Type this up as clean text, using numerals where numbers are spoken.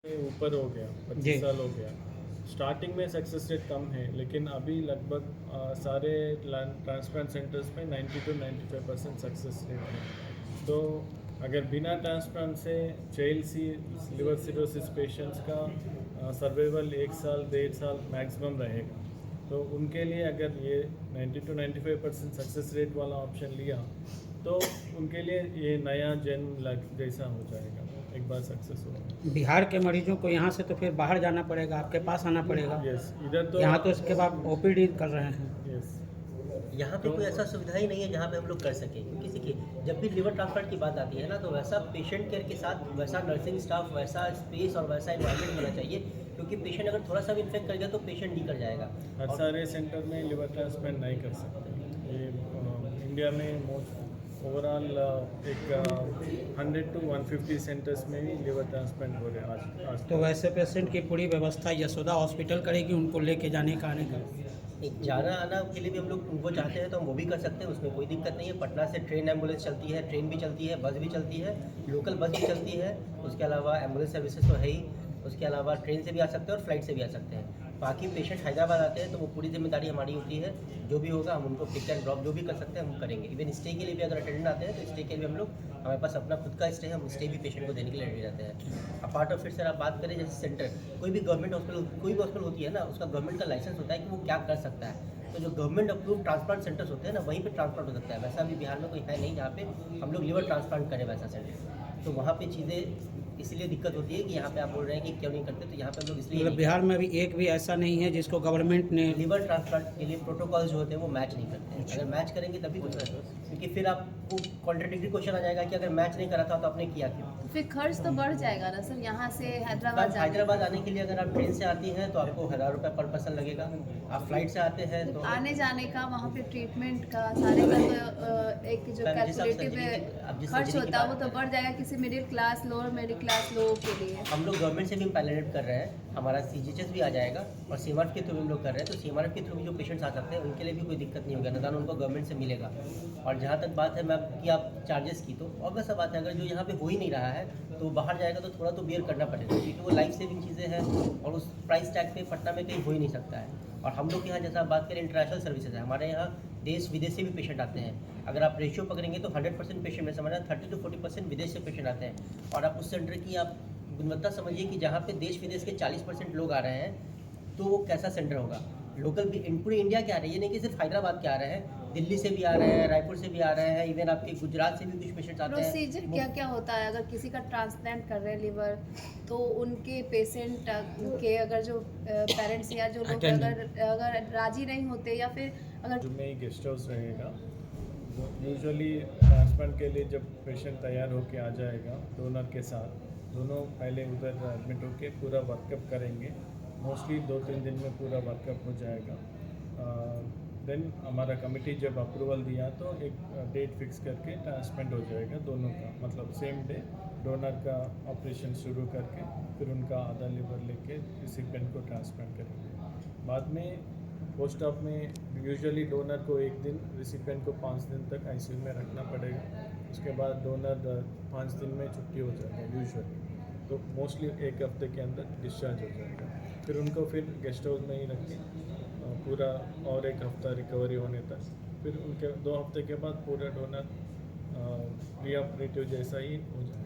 से ऊपर हो गया, जी 25 साल हो गया। स्टार्टिंग में सक्सेस रेट कम है, लेकिन अभी लगभग सारे ट्रांसप्लांट सेंटर्स पे 90 to 95% सक्सेस रेट है। तो अगर बिना ट्रांसप्लांट से चेल्सी लिवर सिरोसिस पेशेंट्स का सर्वाइवल 1 साल 1.5 साल मैक्सिमम रहेगा। तो उनके लिए अगर ये 90 to 95% सक्सेस रेट वाला ऑप्शन लिया तो उनके लिए ये नया जन्म लग जैसा हो जाएगा एक बार सक्सेस हो। बिहार के मरीजों को यहाँ से तो फिर बाहर जाना पड़ेगा, आपके पास आना पड़ेगा। यस, इधर तो यहाँ तो इसके बाद ओपीडी कर रहे हैं। यस। यहाँ पे तो कोई ऐसा सुविधा ही नहीं है जहाँ पे हम लोग कर सकें, क्योंकि देखिए जब भी लिवर ट्रांसप्लांट की बात आती है ना, तो वैसा पेशेंट केयर के साथ वैसा नर्सिंग स्टाफ, वैसा स्पेस और वैसा इन्वायरमेंट होना चाहिए, क्योंकि पेशेंट अगर थोड़ा सा भी इन्फेक्ट कर गया तो पेशेंट निकल जाएगा। हर सारे सेंटर में लिवर ट्रांसप्लांट नहीं कर सकते। ये इंडिया में मोस्ट ओवरऑल एक 100 to 150 सेंटर्स में ही लिवर ट्रांसप्लांट हो रहे हैं आज तो वैसे पेशेंट की पूरी व्यवस्था यशोदा हॉस्पिटल करेगी, उनको लेके जाने का आने का। एक जाना आना के लिए भी हम लोग उनको चाहते हैं तो हम वो भी कर सकते हैं, उसमें कोई दिक्कत नहीं है। पटना से ट्रेन एम्बुलेंस चलती है, ट्रेन भी चलती है, बस भी चलती है, लोकल बस भी चलती है। उसके अलावा एम्बुलेंस सर्विसेज तो है ही, उसके अलावा ट्रेन से भी आ सकते हैं और फ्लाइट से भी आ सकते हैं। बाकी पेशेंट हैदराबाद आते हैं तो वो पूरी जिम्मेदारी हमारी होती है, जो भी होगा हम उनको पिक एंड ड्रॉप जो भी कर सकते हैं हम करेंगे। इवन स्टे के लिए भी अगर अटेंडेंट आते हैं तो स्टे के लिए हम लोग, हमारे पास अपना खुद का स्टे है, हम स्टे भी पेशेंट को देने के लिए रेडी रहते हैं। अपार्ट ऑफ फिर सर आप बात करें जैसे सेंटर, कोई भी गवर्नमेंट हॉस्पिटल, कोई भी हॉस्पिटल होती है ना, उसका गवर्नमेंट का लाइसेंस होता है कि वो क्या कर सकता है। तो जो गवर्नमेंट अप्रूव ट्रांसप्लांट सेंटर्स होते हैं ना, वहीं पे ट्रांसप्लांट हो सकता है। वैसा अभी बिहार में कोई है नहीं जहाँ पे हम लोग लिवर ट्रांसप्लांट करें वैसा सेंटर। तो वहाँ पे चीज़ें इसलिए दिक्कत होती है कि यहाँ पे आप बोल रहे हैं कि क्यों नहीं करते, तो यहाँ पे हम लोग इसलिए मतलब नहीं बिहार में भी एक भी ऐसा नहीं है जिसको गवर्नमेंट ने। लिवर ट्रांसप्लांट के लिए प्रोटोकॉल जो होते हैं वो मैच नहीं करते हैं। अगर मैच करेंगे तभी कुछ है, क्योंकि फिर आपको कॉन्ट्राडिक्टरी क्वेश्चन आ जाएगा कि अगर मैच नहीं करा था तो आपने किया क्यों। फिर खर्च तो बढ़ जाएगा ना सर, यहाँ से हैदराबाद जाने हैदराबाद आने के लिए अगर आप ट्रेन से आती हैं तो आपको 1000 रुपये पर पर्सन लगेगा। आप फ्लाइट से आते हैं तो आने जाने का, वहाँ पे ट्रीटमेंट का सारे का तो एक जो मैम, जिस आप कैलकुलेटिव खर्च सर्जरी की होता है वो बात तो करें। बढ़ जाएगा किसी middle class, lower middle class लोगों के लिए। हम लोग गवर्नमेंट से भी पैलेट कर रहे हैं, हमारा CGHS भी आ जाएगा और CMRF के थ्रू हम लोग कर रहे हैं। तो CMRF के थ्रू भी जो पेशेंट्स आ सकते हैं उनके लिए भी कोई दिक्कत नहीं होगी, अनुदान उनको गवर्नमेंट से मिलेगा। और जहाँ तक बात है मैम कि आप चार्जेस की, तो ऑब्वियस सा बात है अगर जो यहाँ पे हो ही नहीं रहा है तो बाहर जाएगा तो थोड़ा तो बियर करना पड़ेगा, क्योंकि वो लाइफ सेविंग चीज़ें हैं और उस प्राइस टैग पे पटना में कहीं हो ही नहीं सकता है। और हम लोग यहाँ जैसा आप बात करें इंटरनेशनल सर्विसेज है, हमारे यहाँ देश विदेश से भी पेशेंट आते हैं। अगर आप रेशियो पकड़ेंगे तो 100% पेशेंट में समझना 30 to 40% विदेश से पेशेंट आते हैं। और आप उस सेंटर की आप गुणवत्ता समझिए कि जहाँ पे देश विदेश के 40% लोग आ रहे हैं तो वो कैसा सेंटर होगा। लोकल भी पूरे इंडिया के आ रहे हैं, ये नहीं कि सिर्फ हैदराबाद के आ रहे हैं, दिल्ली से भी आ रहे हैं, रायपुर से भी आ रहे हैं, इवन आपके गुजरात से भी कुछ पेशेंट्स आते हैं। प्रोसीजर क्या क्या होता है अगर किसी का ट्रांसप्लांट कर रहे हैं लिवर, तो उनके पेशेंट के अगर जो पेरेंट्स या जो लोग अगर राजी नहीं होते या फिर अगर जो में गेस्ट हाउस रहेगा, यूजुअली ट्रांसप्लांट के लिए जब पेशेंट तैयार होके आ जाएगा डोनर के साथ, दोनों पहले उधर एडमिट होके पूरा वर्कअप करेंगे। मोस्टली 2-3 दिन में पूरा वर्कअप हो जाएगा। देन हमारा कमेटी जब अप्रूवल दिया तो एक डेट फिक्स करके ट्रांसप्लांट हो जाएगा दोनों का, मतलब सेम डे डोनर का ऑपरेशन शुरू करके फिर उनका आधा लिवर लेके रिसिपिएंट को ट्रांसप्लांट करेंगे। बाद में पोस्ट ऑप में यूजुअली डोनर को 1 दिन, रिसिपिएंट को 5 दिन तक ICU में रखना पड़ेगा। उसके बाद डोनर 5 दिन में छुट्टी हो जाएगा यूजुअली, तो मोस्टली 1 हफ्ते के अंदर डिस्चार्ज हो जाएगा। फिर उनको फिर गेस्ट हाउस में ही रख के पूरा और 1 हफ्ता रिकवरी होने तक, फिर उनके 2 हफ्ते के बाद पूरा डोनर प्री ऑपरेटिव जैसा ही हो जाएगा।